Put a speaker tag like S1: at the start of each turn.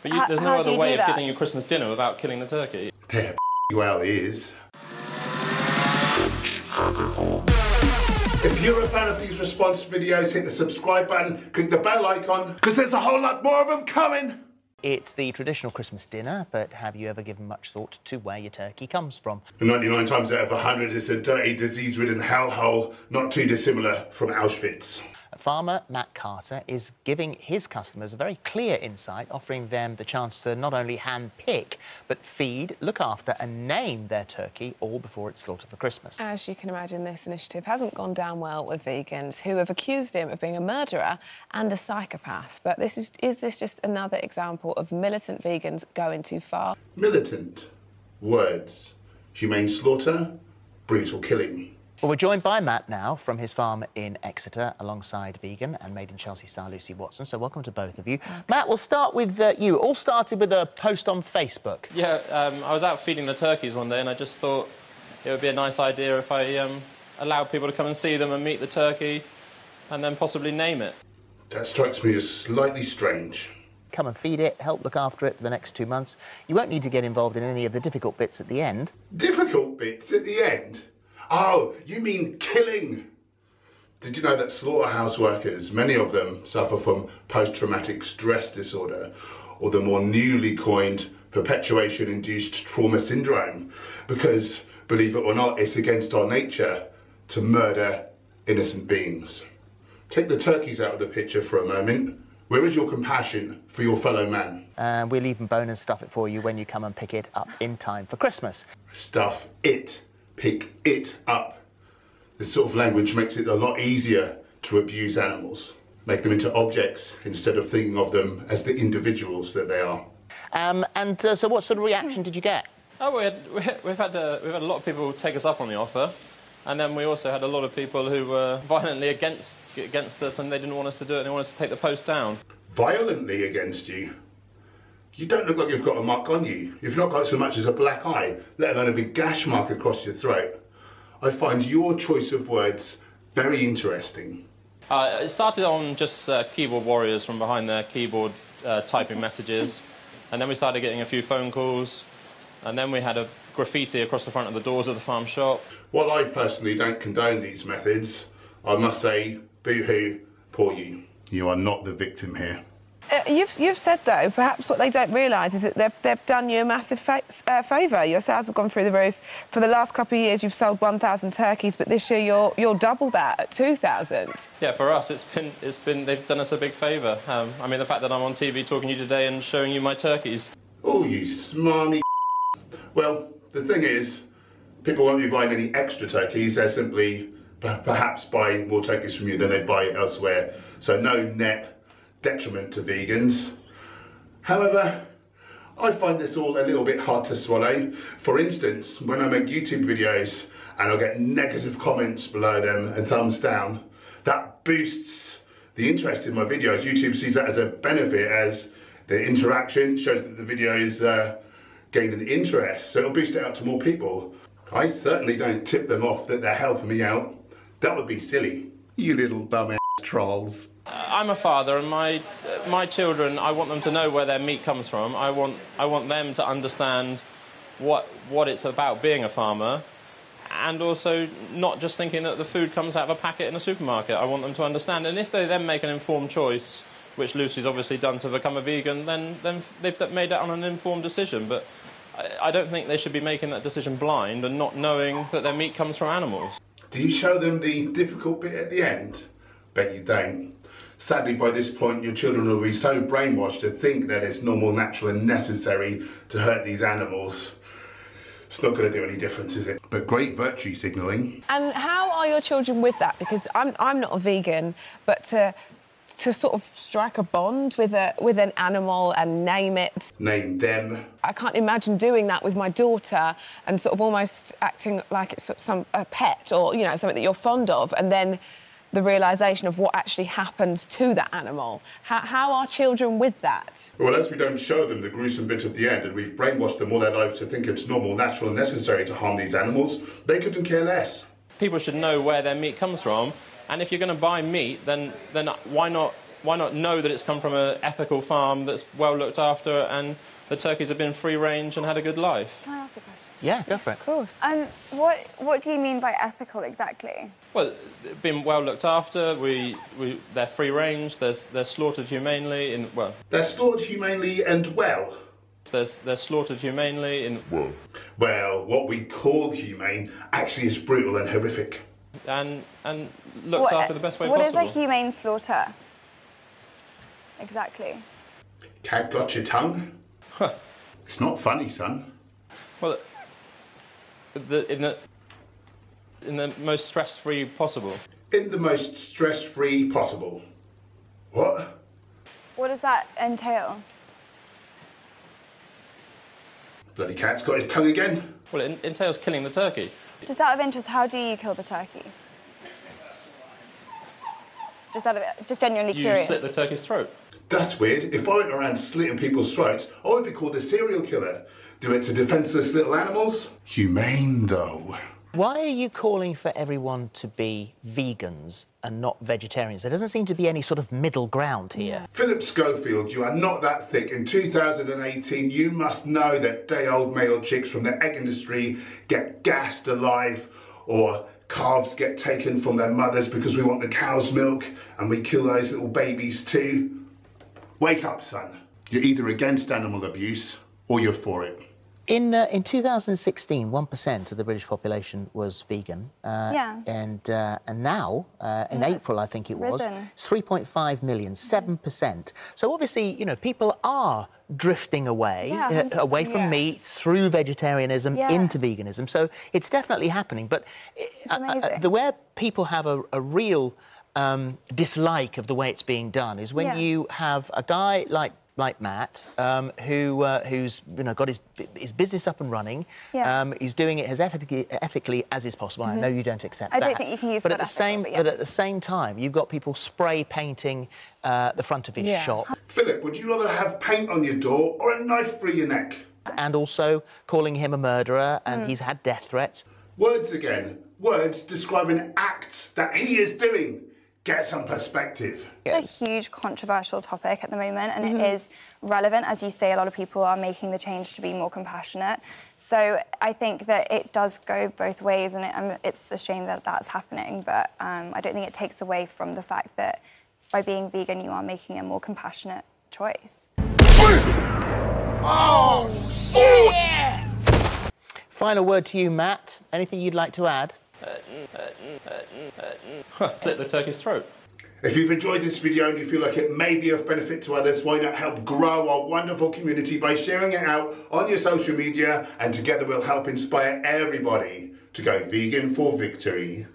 S1: But there's no other way of getting your Christmas dinner without killing the turkey.
S2: Yeah, well is. If you're a fan of these response videos, hit the subscribe button, click the bell icon, because there's a whole lot more of them coming.
S3: It's the traditional Christmas dinner, but have you ever given much thought to where your turkey comes from?
S2: 99 times out of 100, it's a dirty, disease-ridden hellhole, not too dissimilar from Auschwitz.
S3: Farmer Matt Carter is giving his customers a very clear insight, offering them the chance to not only hand-pick, but feed, look after and name their turkey all before it's slaughtered for Christmas.
S4: As you can imagine, this initiative hasn't gone down well with vegans who have accused him of being a murderer and a psychopath. But is this just another example of militant vegans going too far?
S2: Militant. Words. Humane slaughter. Brutal killing.
S3: Well, we're joined by Matt now from his farm in Exeter alongside vegan and Made in Chelsea star Lucy Watson. So welcome to both of you. Matt, we'll start with you. All started with a post on Facebook.
S1: Yeah, I was out feeding the turkeys one day and I just thought it would be a nice idea if I allowed people to come and see them and meet the turkey and then possibly name it.
S2: That strikes me as slightly strange.
S3: Come and feed it, help look after it for the next 2 months. You won't need to get involved in any of the difficult bits at the end.
S2: Difficult bits at the end? Oh, you mean killing? Did you know that slaughterhouse workers, many of them suffer from post-traumatic stress disorder or the more newly coined perpetuation-induced trauma syndrome? Because, believe it or not, it's against our nature to murder innocent beings. Take the turkeys out of the picture for a moment. Where is your compassion for your fellow man?
S3: We'll even bone and stuff it for you when you come and pick it up in time for Christmas.
S2: Stuff it. Pick it up. This sort of language makes it a lot easier to abuse animals. Make them into objects instead of thinking of them as the individuals that they are.
S3: So what sort of reaction did you get?
S1: Oh, we've had a lot of people take us up on the offer. And then we also had a lot of people who were violently against us and they didn't want us to do it and they wanted us to take the post down.
S2: Violently against you? You don't look like you've got a mark on you. You've not got so much as a black eye, let alone a big gash mark across your throat. I find your choice of words very interesting.
S1: It started on just keyboard warriors from behind their keyboard typing messages. And then we started getting a few phone calls. And then we had a graffiti across the front of the doors of the farm shop.
S2: While I personally don't condone these methods, I must say, boo-hoo, poor you. You are not the victim here.
S4: You've said, though, perhaps what they don't realise is that they've done you a massive favour. Your sales have gone through the roof. For the last couple of years, you've sold 1,000 turkeys, but this year you're double that at 2,000.
S1: Yeah, for us, they've done us a big favour. I mean, the fact that I'm on TV talking to you today and showing you my turkeys.
S2: Oh, you smarmy. Well, the thing is, people won't be buying any extra turkeys. They're simply perhaps buying more turkeys from you than they buy elsewhere. So no net detriment to vegans. However, I find this all a little bit hard to swallow. For instance, when I make YouTube videos and I get negative comments below them and thumbs down, that boosts the interest in my videos. YouTube sees that as a benefit, as the interaction shows that the videos gain an interest, so it'll boost it out to more people. I certainly don't tip them off that they're helping me out. That would be silly. You little dumbass trolls.
S1: I'm a father, and my children, I want them to know where their meat comes from. I want them to understand what it's about being a farmer, and also not just thinking that the food comes out of a packet in a supermarket. I want them to understand, and if they then make an informed choice, which Lucy's obviously done to become a vegan, then they've made that on an informed decision. But I don't think they should be making that decision blind and not knowing that their meat comes from animals.
S2: Do you show them the difficult bit at the end? Bet you don't. Sadly, by this point, your children will be so brainwashed to think that it's normal, natural and necessary to hurt these animals. It's not going to do any difference, is it? But great virtue signalling.
S4: And how are your children with that? Because I'm not a vegan, but to sort of strike a bond with an animal and name it.
S2: Name them.
S4: I can't imagine doing that with my daughter and sort of almost acting like it's a pet or, you know, something that you're fond of, and then the realisation of what actually happens to that animal. How are children with that?
S2: Well, as we don't show them the gruesome bit at the end, and we've brainwashed them all their lives to think it's normal, natural and necessary to harm these animals, they couldn't care less.
S1: People should know where their meat comes from, and if you're going to buy meat, then why not Why not know that it's come from an ethical farm that's well looked after and the turkeys have been free range and had a good life?
S5: Can I ask a question?
S3: Yeah, go for it.
S4: Of course.
S5: What do you mean by ethical exactly?
S1: Well, being well looked after, they're free range. They're slaughtered humanely in
S2: They're slaughtered humanely and well.
S1: They're slaughtered humanely in
S2: Well, what we call humane actually is brutal and horrific.
S1: and looked after the best way
S5: What
S1: possible.
S5: is a humane slaughter? Exactly.
S2: Cat got your tongue?
S1: Huh.
S2: It's not funny, son.
S1: Well, in the most stress-free possible.
S2: In the most stress-free possible. What?
S5: What does that entail?
S2: Bloody cat's got his tongue again.
S1: Well, it entails killing the turkey.
S5: Just out of interest, how do you kill the turkey? Just genuinely
S1: You
S5: curious.
S1: slit the turkey's throat.
S2: That's weird. If I went around slitting people's throats, I would be called a serial killer. Do it to defenceless little animals? Humane, though.
S3: Why are you calling for everyone to be vegans and not vegetarians? There doesn't seem to be any sort of middle ground here.
S2: Philip Schofield, you are not that thick. In 2018, you must know that day-old male chicks from the egg industry get gassed alive, or calves get taken from their mothers because we want the cow's milk, and we kill those little babies too. Wake up, son. You're either against animal abuse or you're for it.
S3: In 2016, 1% of the British population was vegan.
S5: Yeah.
S3: And now, in April, I think it was,
S5: risen.
S3: it's 3.5 million, 7%. So obviously, you know, people are drifting away,
S5: Yeah,
S3: away from
S5: yeah.
S3: meat, through vegetarianism,
S5: Yeah.
S3: into veganism. So it's definitely happening. But
S5: amazing.
S3: the where people have a real dislike of the way it's being done is when
S5: Yeah.
S3: you have a guy like Matt, who's got his business up and running.
S5: Yeah.
S3: He's doing it as ethically as is possible. I know you don't accept
S5: I
S3: that.
S5: don't think you can use
S3: but
S5: the
S3: at
S5: word
S3: the same,
S5: ethical, but
S3: but
S5: yeah.
S3: at the same time, you've got people spray painting the front of his
S4: Yeah.
S3: shop,
S2: Philip, would you rather have paint on your door or a knife through your neck?
S3: and also calling him a murderer, and he's had death threats.
S2: Words again. Words describing acts that he is doing. Get some perspective.
S5: It's a huge controversial topic at the moment, and it is relevant. As you say, a lot of people are making the change to be more compassionate. So I think that it does go both ways, and it's a shame that that's happening, but I don't think it takes away from the fact that by being vegan, you are making a more compassionate choice.
S3: Final word to you, Matt. Anything you'd like to add?
S1: Slit the turkey's throat.
S2: If you've enjoyed this video and you feel like it may be of benefit to others, why not help grow our wonderful community by sharing it out on your social media, and together we'll help inspire everybody to go vegan for victory.